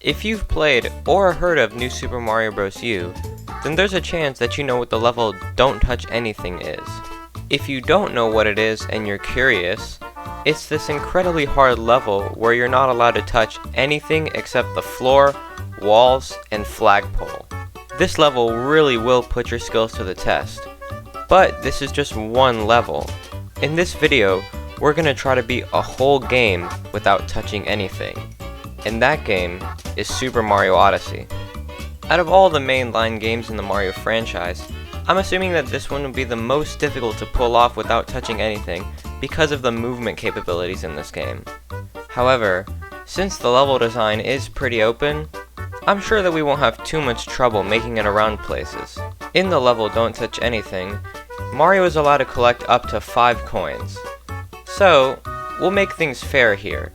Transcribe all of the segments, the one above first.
If you've played or heard of New Super Mario Bros. U, then there's a chance that you know what the level Don't Touch Anything is. If you don't know what it is and you're curious, it's this incredibly hard level where you're not allowed to touch anything except the floor, walls, and flagpole. This level really will put your skills to the test, but this is just one level. In this video, we're going to try to beat a whole game without touching anything, and that game is Super Mario Odyssey. Out of all the mainline games in the Mario franchise, I'm assuming that this one would be the most difficult to pull off without touching anything because of the movement capabilities in this game. However, since the level design is pretty open, I'm sure that we won't have too much trouble making it around places. In the level Don't Touch Anything, Mario is allowed to collect up to 5 coins. So, we'll make things fair here.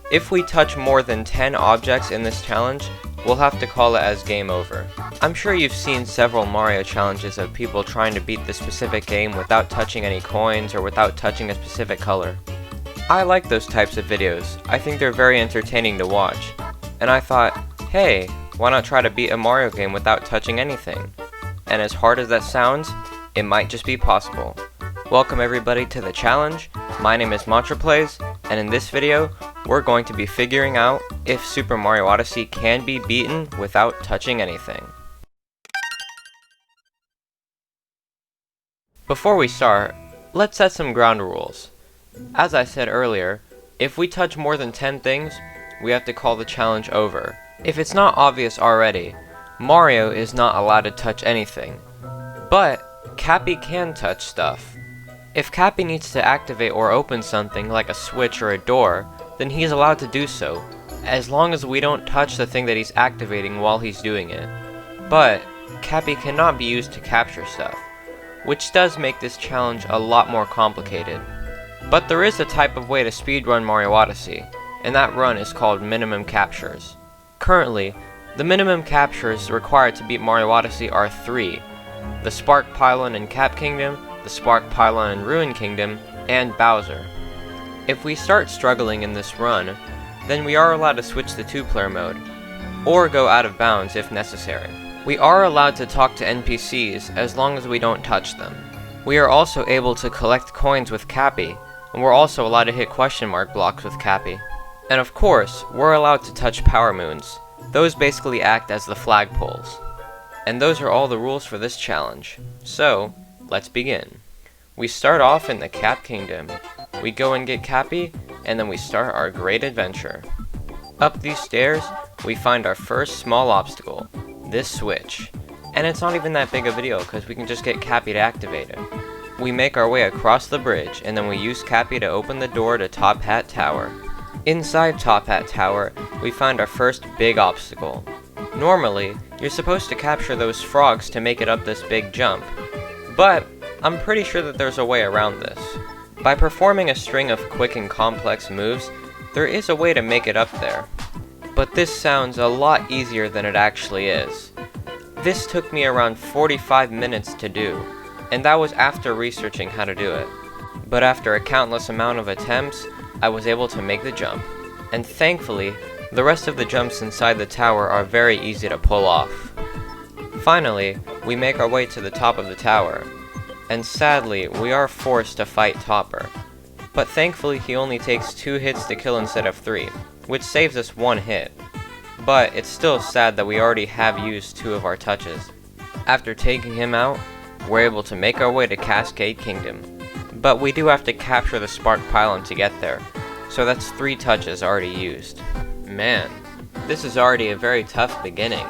If we touch more than 10 objects in this challenge, we'll have to call it as game over. I'm sure you've seen several Mario challenges of people trying to beat this specific game without touching any coins or without touching a specific color. I like those types of videos. I think they're very entertaining to watch. And I thought, hey, why not try to beat a Mario game without touching anything? And as hard as that sounds, it might just be possible. Welcome everybody to the challenge. My name is MantraPlays, and in this video, we're going to be figuring out if Super Mario Odyssey can be beaten without touching anything. Before we start, let's set some ground rules. As I said earlier, if we touch more than 10 things, we have to call the challenge over. If it's not obvious already, Mario is not allowed to touch anything, but Cappy can touch stuff. If Cappy needs to activate or open something like a switch or a door, then he's allowed to do so, as long as we don't touch the thing that he's activating while he's doing it. But Cappy cannot be used to capture stuff, which does make this challenge a lot more complicated. But there is a type of way to speedrun Mario Odyssey, and that run is called minimum captures. Currently, the minimum captures required to beat Mario Odyssey are 3: the Spark Pylon in Cap Kingdom, the Spark Pylon in Ruin Kingdom, and Bowser. If we start struggling in this run, then we are allowed to switch to 2-player mode, or go out of bounds if necessary. We are allowed to talk to NPCs as long as we don't touch them. We are also able to collect coins with Cappy, and we're also allowed to hit question mark blocks with Cappy. And of course, we're allowed to touch Power Moons. Those basically act as the flagpoles. And those are all the rules for this challenge. So, let's begin. We start off in the Cap Kingdom. We go and get Cappy, and then we start our great adventure. Up these stairs, we find our first small obstacle, this switch. And it's not even that big of a deal, because we can just get Cappy to activate it. We make our way across the bridge, and then we use Cappy to open the door to Top Hat Tower. Inside Top Hat Tower, we find our first big obstacle. Normally, you're supposed to capture those frogs to make it up this big jump, but I'm pretty sure that there's a way around this. By performing a string of quick and complex moves, there is a way to make it up there. But this sounds a lot easier than it actually is. This took me around 45 minutes to do, and that was after researching how to do it. But after a countless amount of attempts, I was able to make the jump, and thankfully, the rest of the jumps inside the tower are very easy to pull off. Finally, we make our way to the top of the tower, and sadly, we are forced to fight Topper. But thankfully, he only takes 2 hits to kill instead of 3, which saves us 1 hit. But it's still sad that we already have used 2 of our touches. After taking him out, we're able to make our way to Cascade Kingdom. But we do have to capture the Spark Pylon to get there, so that's 3 touches already used. Man, this is already a very tough beginning.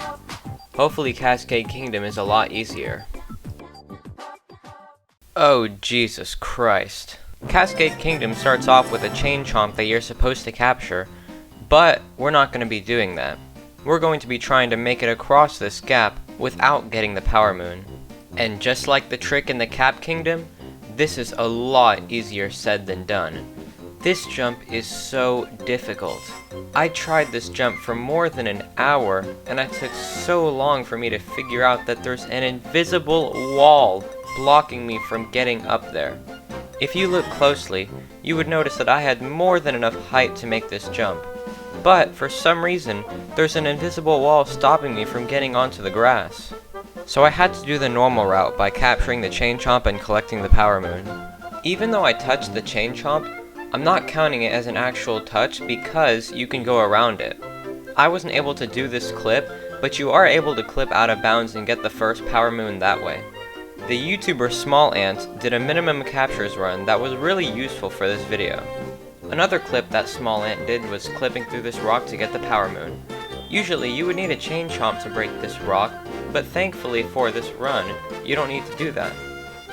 Hopefully Cascade Kingdom is a lot easier. Oh Jesus Christ. Cascade Kingdom starts off with a chain chomp that you're supposed to capture, but we're not going to be doing that. We're going to be trying to make it across this gap without getting the Power Moon. And just like the trick in the Cap Kingdom, this is a lot easier said than done. This jump is so difficult. I tried this jump for more than an hour, and it took so long for me to figure out that there's an invisible wall blocking me from getting up there. If you look closely, you would notice that I had more than enough height to make this jump. But for some reason, there's an invisible wall stopping me from getting onto the grass. So I had to do the normal route by capturing the chain chomp and collecting the power moon. Even though I touched the chain chomp, I'm not counting it as an actual touch because you can go around it. I wasn't able to do this clip, but you are able to clip out of bounds and get the first power moon that way. The YouTuber Small Ant did a minimum captures run that was really useful for this video. Another clip that Small Ant did was clipping through this rock to get the power moon. Usually you would need a chain chomp to break this rock, but thankfully for this run, you don't need to do that.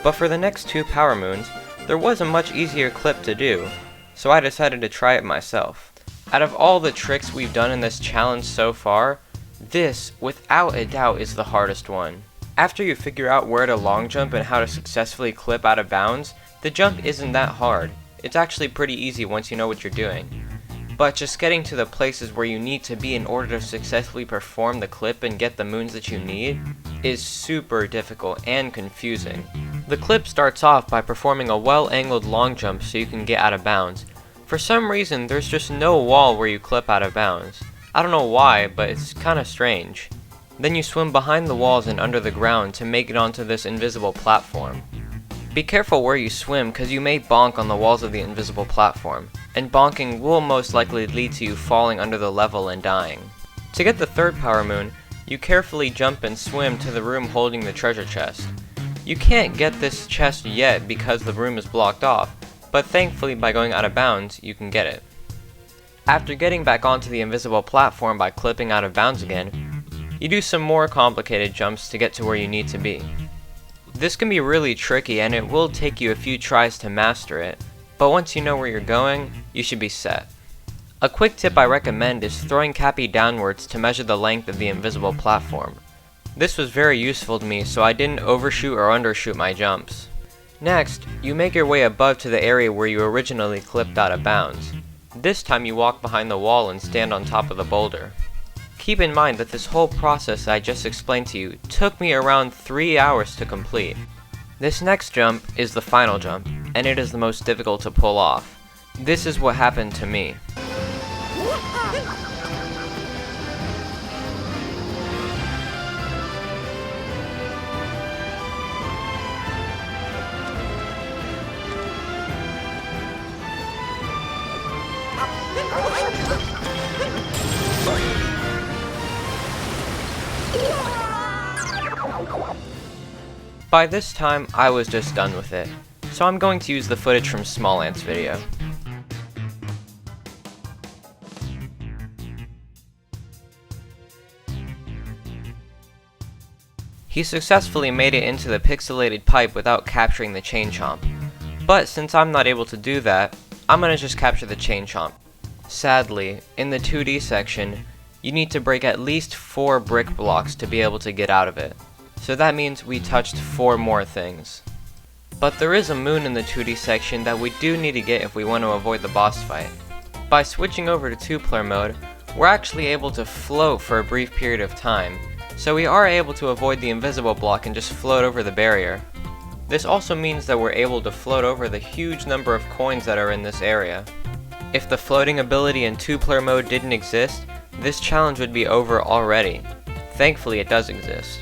But for the next 2 power moons, there was a much easier clip to do, so I decided to try it myself. Out of all the tricks we've done in this challenge so far, this, without a doubt, is the hardest one. After you figure out where to long jump and how to successfully clip out of bounds, the jump isn't that hard. It's actually pretty easy once you know what you're doing. But just getting to the places where you need to be in order to successfully perform the clip and get the moons that you need is super difficult and confusing. The clip starts off by performing a well-angled long jump so you can get out of bounds. For some reason, there's just no wall where you clip out of bounds. I don't know why, but it's kinda strange. Then you swim behind the walls and under the ground to make it onto this invisible platform. Be careful where you swim cause you may bonk on the walls of the invisible platform, and bonking will most likely lead to you falling under the level and dying. To get the third power moon, you carefully jump and swim to the room holding the treasure chest. You can't get this chest yet because the room is blocked off, but thankfully by going out of bounds, you can get it. After getting back onto the invisible platform by clipping out of bounds again, you do some more complicated jumps to get to where you need to be. This can be really tricky and it will take you a few tries to master it, but once you know where you're going, you should be set. A quick tip I recommend is throwing Cappy downwards to measure the length of the invisible platform. This was very useful to me so I didn't overshoot or undershoot my jumps. Next, you make your way above to the area where you originally clipped out of bounds. This time you walk behind the wall and stand on top of the boulder. Keep in mind that this whole process I just explained to you took me around 3 hours to complete. This next jump is the final jump, and it is the most difficult to pull off. This is what happened to me. By this time, I was just done with it, so I'm going to use the footage from Small Ant's video. He successfully made it into the pixelated pipe without capturing the chain chomp, but since I'm not able to do that, I'm gonna just capture the chain chomp. Sadly, in the 2D section, you need to break at least 4 brick blocks to be able to get out of it. So that means we touched 4 more things. But there is a moon in the 2D section that we do need to get if we want to avoid the boss fight. By switching over to 2-player mode, we're actually able to float for a brief period of time, so we are able to avoid the invisible block and just float over the barrier. This also means that we're able to float over the huge number of coins that are in this area. If the floating ability in 2-player mode didn't exist, this challenge would be over already. Thankfully it does exist.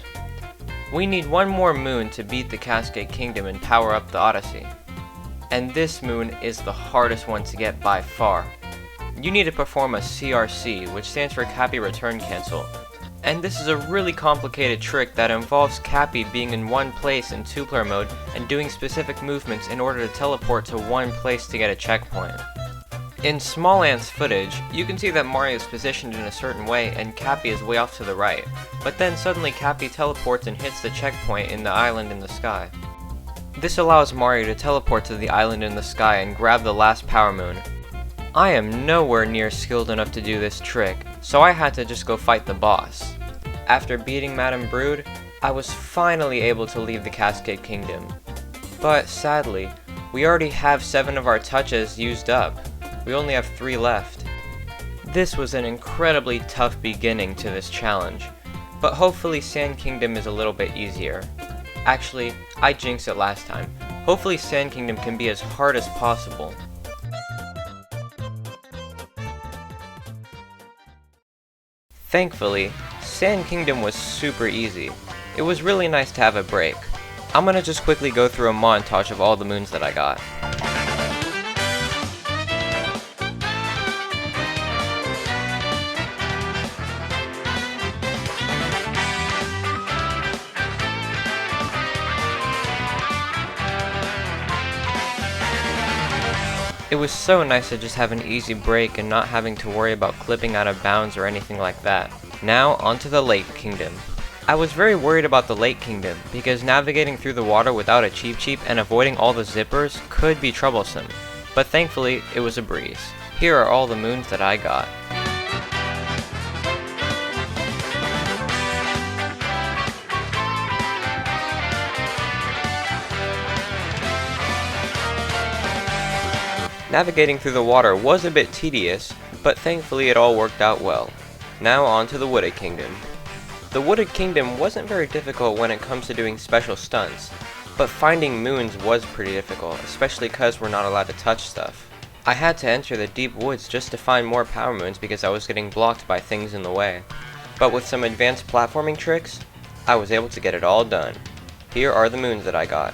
We need 1 more moon to beat the Cascade Kingdom and power up the Odyssey. And this moon is the hardest one to get by far. You need to perform a CRC, which stands for Cappy Return Cancel. And this is a really complicated trick that involves Cappy being in one place in 2-player mode and doing specific movements in order to teleport to one place to get a checkpoint. In Small Ant's footage, you can see that Mario is positioned in a certain way and Cappy is way off to the right, but then suddenly Cappy teleports and hits the checkpoint in the island in the sky. This allows Mario to teleport to the island in the sky and grab the last power moon. I am nowhere near skilled enough to do this trick, so I had to just go fight the boss. After beating Madame Brood, I was finally able to leave the Cascade Kingdom. But sadly, we already have 7 of our touches used up. We only have 3 left. This was an incredibly tough beginning to this challenge, but hopefully Sand Kingdom is a little bit easier. Actually, I jinxed it last time. Hopefully Sand Kingdom can be as hard as possible. Thankfully, Sand Kingdom was super easy. It was really nice to have a break. I'm gonna just quickly go through a montage of all the moons that I got. It was so nice to just have an easy break and not having to worry about clipping out of bounds or anything like that. Now, onto the Lake Kingdom. I was very worried about the Lake Kingdom because navigating through the water without a Cheep Cheep and avoiding all the zippers could be troublesome, but thankfully it was a breeze. Here are all the moons that I got. Navigating through the water was a bit tedious, but thankfully it all worked out well. Now on to the Wooded Kingdom. The Wooded Kingdom wasn't very difficult when it comes to doing special stunts, but finding moons was pretty difficult, especially because we're not allowed to touch stuff. I had to enter the deep woods just to find more power moons because I was getting blocked by things in the way. But with some advanced platforming tricks, I was able to get it all done. Here are the moons that I got.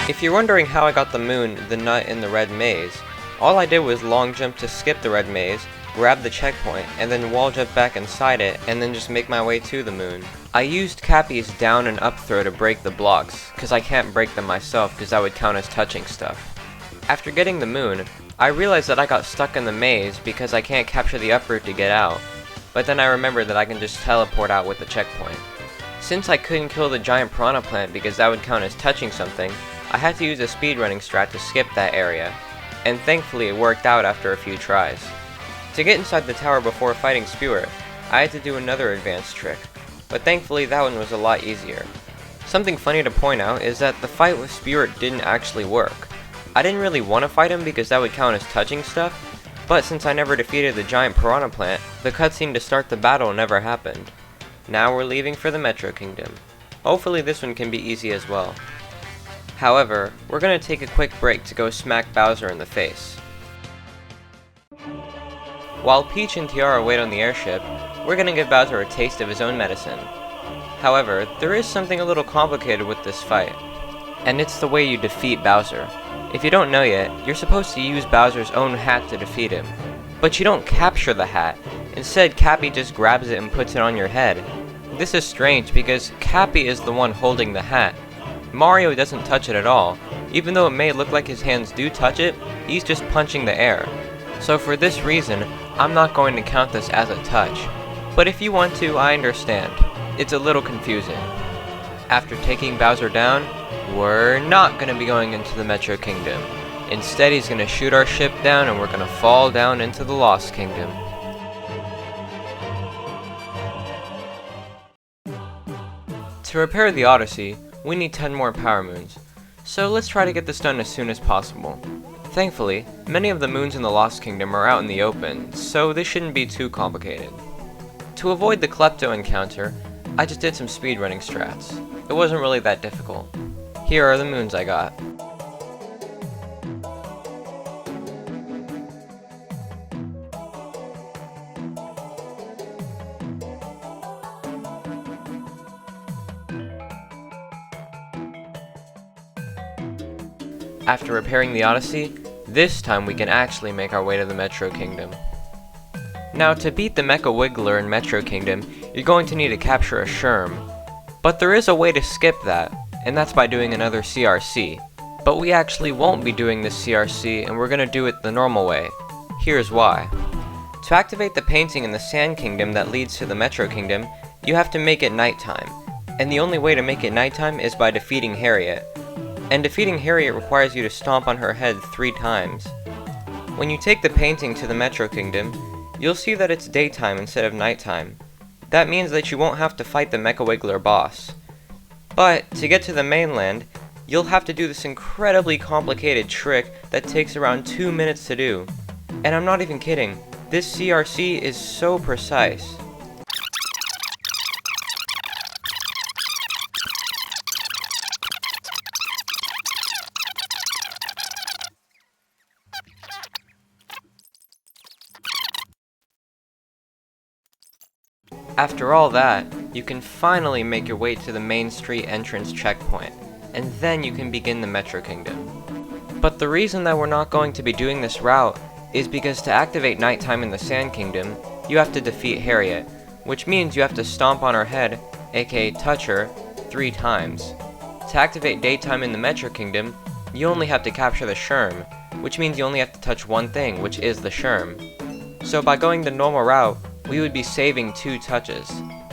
If you're wondering how I got the moon, the nut, and the red maze, all I did was long jump to skip the red maze, grab the checkpoint, and then wall jump back inside it, and then just make my way to the moon. I used Cappy's down and up throw to break the blocks, cause I can't break them myself cause that would count as touching stuff. After getting the moon, I realized that I got stuck in the maze because I can't capture the up route to get out, but then I remembered that I can just teleport out with the checkpoint. Since I couldn't kill the giant piranha plant because that would count as touching something, I had to use a speedrunning strat to skip that area, and thankfully it worked out after a few tries. To get inside the tower before fighting Spirit, I had to do another advanced trick, but thankfully that one was a lot easier. Something funny to point out is that the fight with Spirit didn't actually work. I didn't really want to fight him because that would count as touching stuff, but since I never defeated the giant piranha plant, the cutscene to start the battle never happened. Now we're leaving for the Metro Kingdom. Hopefully this one can be easy as well. However, we're gonna take a quick break to go smack Bowser in the face. While Peach and Tiara wait on the airship, we're gonna give Bowser a taste of his own medicine. However, there is something a little complicated with this fight, and it's the way you defeat Bowser. If you don't know yet, you're supposed to use Bowser's own hat to defeat him, but you don't capture the hat. Instead, Cappy just grabs it and puts it on your head. This is strange because Cappy is the one holding the hat. Mario doesn't touch it at all. Even though it may look like his hands do touch it, he's just punching the air. So for this reason, I'm not going to count this as a touch. But if you want to, I understand. It's a little confusing. After taking Bowser down, we're not going to be going into the Metro Kingdom. Instead, he's going to shoot our ship down and we're going to fall down into the Lost Kingdom. To repair the Odyssey, we need 10 more power moons, so let's try to get this done as soon as possible. Thankfully, many of the moons in the Lost Kingdom are out in the open, so this shouldn't be too complicated. To avoid the Klepto encounter, I just did some speedrunning strats. It wasn't really that difficult. Here are the moons I got. After repairing the Odyssey, this time we can actually make our way to the Metro Kingdom. Now, to beat the Mecha Wiggler in Metro Kingdom, you're going to need to capture a Sherm. But there is a way to skip that, and that's by doing another CRC. But we actually won't be doing this CRC, and we're going to do it the normal way. Here's why. To activate the painting in the Sand Kingdom that leads to the Metro Kingdom, you have to make it nighttime. And the only way to make it nighttime is by defeating Harriet. And defeating Harriet requires you to stomp on her head 3 times. When you take the painting to the Metro Kingdom, you'll see that it's daytime instead of nighttime. That means that you won't have to fight the Mecha Wiggler boss. But, to get to the mainland, you'll have to do this incredibly complicated trick that takes around 2 minutes to do. And I'm not even kidding. This CRC is so precise. After all that, you can finally make your way to the main street entrance checkpoint, and then you can begin the Metro Kingdom. But the reason that we're not going to be doing this route is because to activate nighttime in the Sand Kingdom, you have to defeat Harriet, which means you have to stomp on her head, aka touch her, 3 times. To activate daytime in the Metro Kingdom, you only have to capture the Sherm, which means you only have to touch one thing, which is the Sherm. So by going the normal route, we would be saving 2 touches.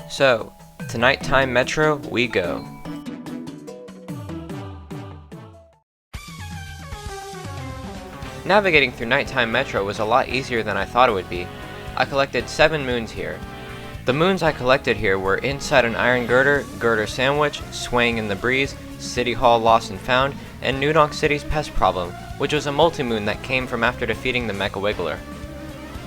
So, to nighttime Metro we go. Navigating through nighttime Metro was a lot easier than I thought it would be. I collected 7 moons here. The moons I collected here were Inside an Iron Girder, Girder Sandwich, Swaying in the Breeze, City Hall Lost and Found, and New Donk City's Pest Problem, which was a multi-moon that came from after defeating the Mecha Wiggler.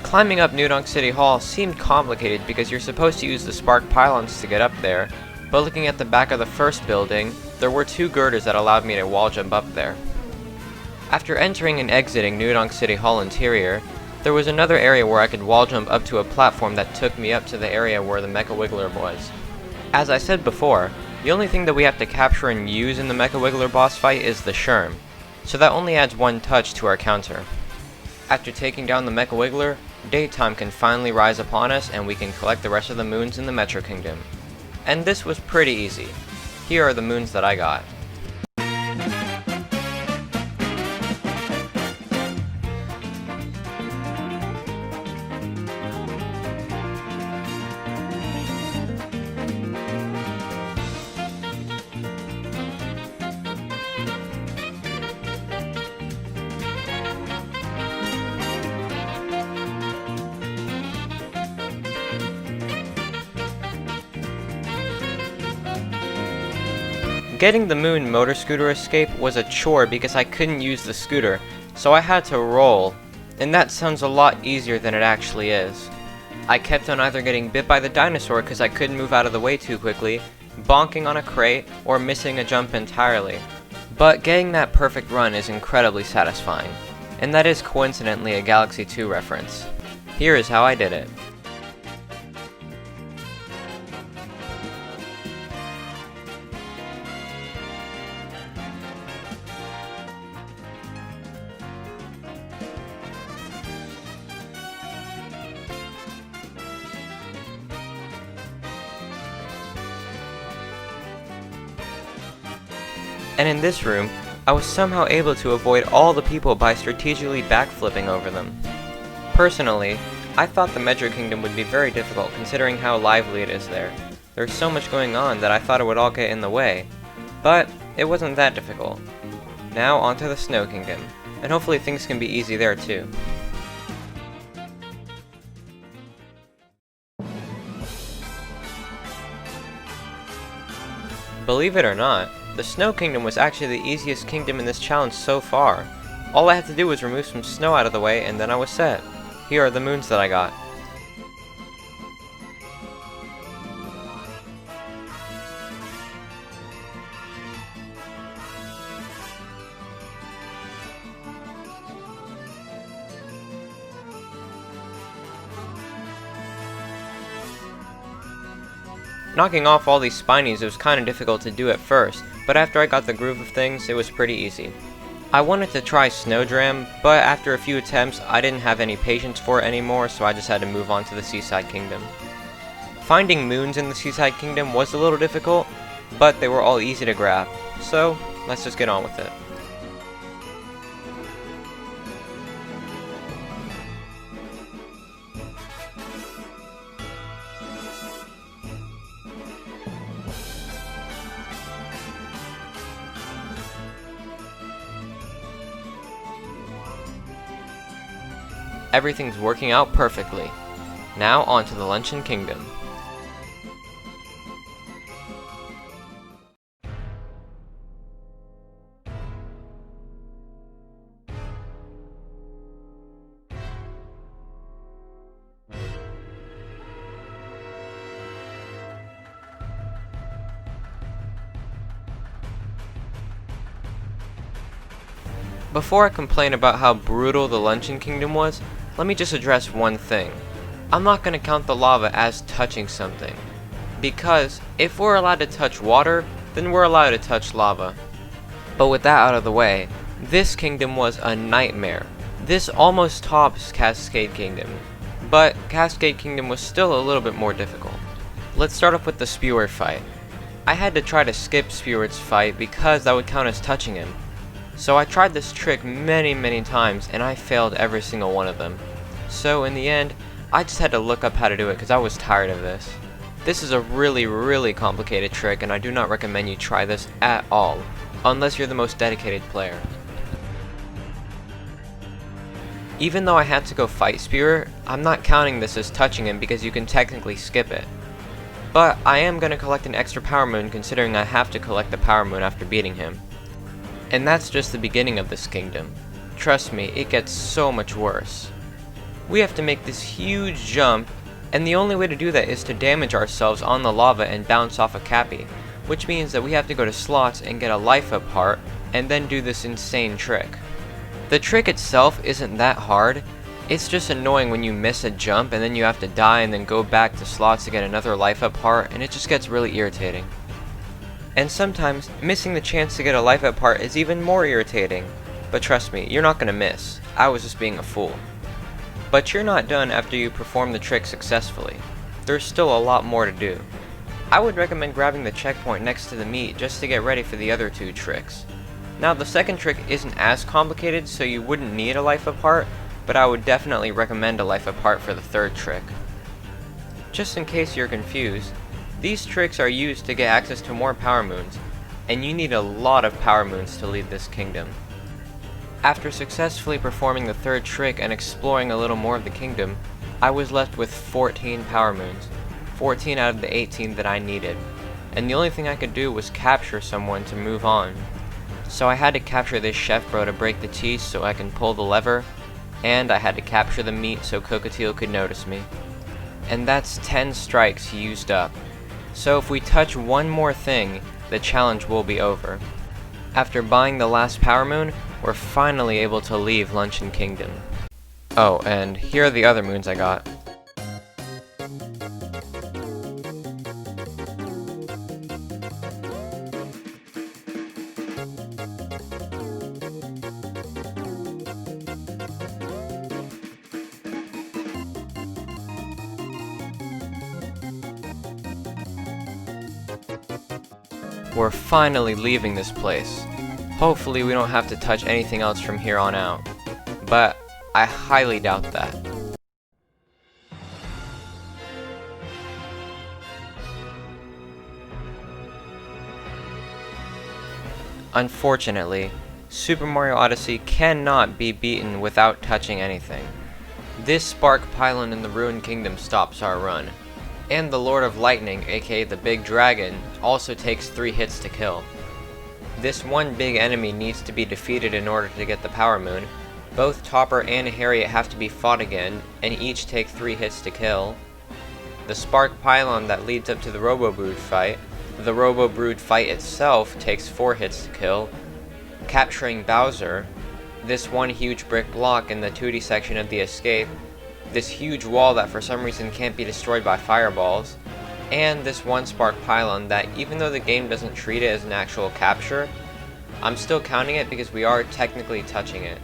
Climbing up New Donk City Hall seemed complicated because you're supposed to use the spark pylons to get up there, but looking at the back of the first building, there were 2 girders that allowed me to wall jump up there. After entering and exiting New Donk City Hall interior, there was another area where I could wall jump up to a platform that took me up to the area where the Mecha Wiggler was. As I said before, the only thing that we have to capture and use in the Mecha Wiggler boss fight is the Sherm, so that only adds 1 touch to our counter. After taking down the Mecha Wiggler, daytime can finally rise upon us and we can collect the rest of the moons in the Metro Kingdom. And this was pretty easy. Here are the moons that I got. Getting the moon motor scooter escape was a chore because I couldn't use the scooter, so I had to roll, and that sounds a lot easier than it actually is. I kept on either getting bit by the dinosaur because I couldn't move out of the way too quickly, bonking on a crate, or missing a jump entirely. But getting that perfect run is incredibly satisfying, and that is coincidentally a Galaxy 2 reference. Here is how I did it. And in this room, I was somehow able to avoid all the people by strategically backflipping over them. Personally, I thought the Metro Kingdom would be very difficult considering how lively it is there. There's so much going on that I thought it would all get in the way. But it wasn't that difficult. Now onto the Snow Kingdom, and hopefully things can be easy there too. Believe it or not, the Snow Kingdom was actually the easiest kingdom in this challenge so far. All I had to do was remove some snow out of the way and then I was set. Here are the moons that I got. Knocking off all these spinies was kinda difficult to do at first, but after I got the groove of things, it was pretty easy. I wanted to try Snowdram, but after a few attempts, I didn't have any patience for it anymore, so I just had to move on to the Seaside Kingdom. Finding moons in the Seaside Kingdom was a little difficult, but they were all easy to grab, so let's just get on with it. Everything's working out perfectly. Now on to the Luncheon Kingdom. Before I complain about how brutal the Luncheon Kingdom was, let me just address one thing. I'm not going to count the lava as touching something, because if we're allowed to touch water, then we're allowed to touch lava. But with that out of the way, this kingdom was a nightmare. This almost tops Cascade Kingdom, but Cascade Kingdom was still a little bit more difficult. Let's start off with the Spewer fight. I had to try to skip Spewer's fight because that would count as touching him. So I tried this trick many times and I failed every single one of them. So in the end, I just had to look up how to do it because I was tired of this. This is a really complicated trick and I do not recommend you try this at all, unless you're the most dedicated player. Even though I had to go fight Spewer, I'm not counting this as touching him because you can technically skip it. But I am going to collect an extra Power Moon considering I have to collect the Power Moon after beating him. And that's just the beginning of this kingdom. Trust me, it gets so much worse. We have to make this huge jump, and the only way to do that is to damage ourselves on the lava and bounce off a Cappy, which means that we have to go to slots and get a life up heart, and then do this insane trick. The trick itself isn't that hard, it's just annoying when you miss a jump and then you have to die and then go back to slots to get another life up heart, and it just gets really irritating. And sometimes, missing the chance to get a life up heart is even more irritating. But trust me, you're not gonna miss. I was just being a fool. But you're not done after you perform the trick successfully. There's still a lot more to do. I would recommend grabbing the checkpoint next to the meat just to get ready for the other two tricks. Now the second trick isn't as complicated, so you wouldn't need a life up heart, but I would definitely recommend a life up heart for the third trick. Just in case you're confused, these tricks are used to get access to more Power Moons, and you need a lot of Power Moons to leave this kingdom. After successfully performing the third trick and exploring a little more of the kingdom, I was left with 14 Power Moons, 14 out of the 18 that I needed, and the only thing I could do was capture someone to move on. So I had to capture this chef bro to break the cheese so I can pull the lever, and I had to capture the meat so Cockatiel could notice me. And that's 10 strikes used up. So if we touch one more thing, the challenge will be over. After buying the last Power Moon, we're finally able to leave Luncheon Kingdom. Oh, and here are the other moons I got. We're finally leaving this place. Hopefully we don't have to touch anything else from here on out. But I highly doubt that. Unfortunately, Super Mario Odyssey cannot be beaten without touching anything. This spark pylon in the Ruined Kingdom stops our run. And the Lord of Lightning, aka the Big Dragon, also takes 3 hits to kill. This one big enemy needs to be defeated in order to get the Power Moon. Both Topper and Harriet have to be fought again, and each take 3 hits to kill. The Spark Pylon that leads up to the Robo-Brood fight. The Robo-Brood fight itself takes 4 hits to kill. Capturing Bowser. This one huge brick block in the 2D section of the escape. This huge wall that for some reason can't be destroyed by fireballs, and this one spark pylon that, even though the game doesn't treat it as an actual capture, I'm still counting it because we are technically touching it.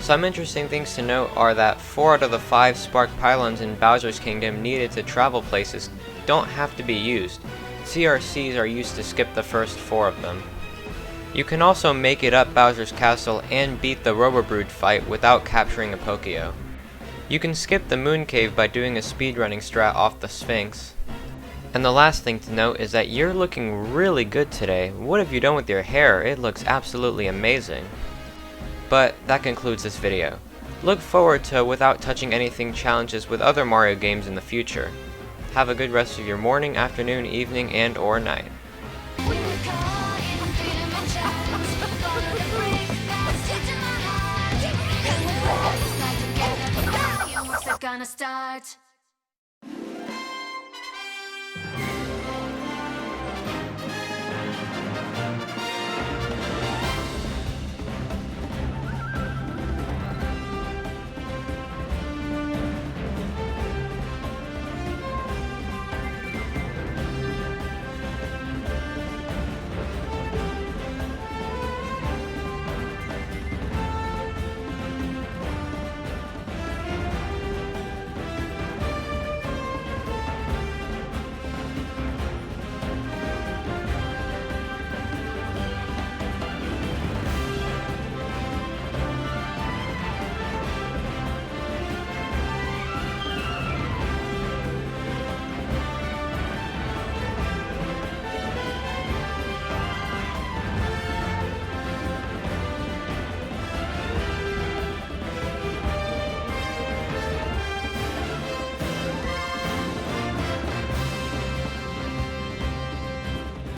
Some interesting things to note are that 4 out of the 5 spark pylons in Bowser's Kingdom needed to travel places don't have to be used. CRCs are used to skip the first 4 of them. You can also make it up Bowser's Castle and beat the Robo-Brood fight without capturing a Pokio. You can skip the Moon Cave by doing a speedrunning strat off the Sphinx. And the last thing to note is that you're looking really good today. What have you done with your hair? It looks absolutely amazing. But that concludes this video. Look forward to Without Touching Anything challenges with other Mario games in the future. Have a good rest of your morning, afternoon, evening, and or night. Gonna start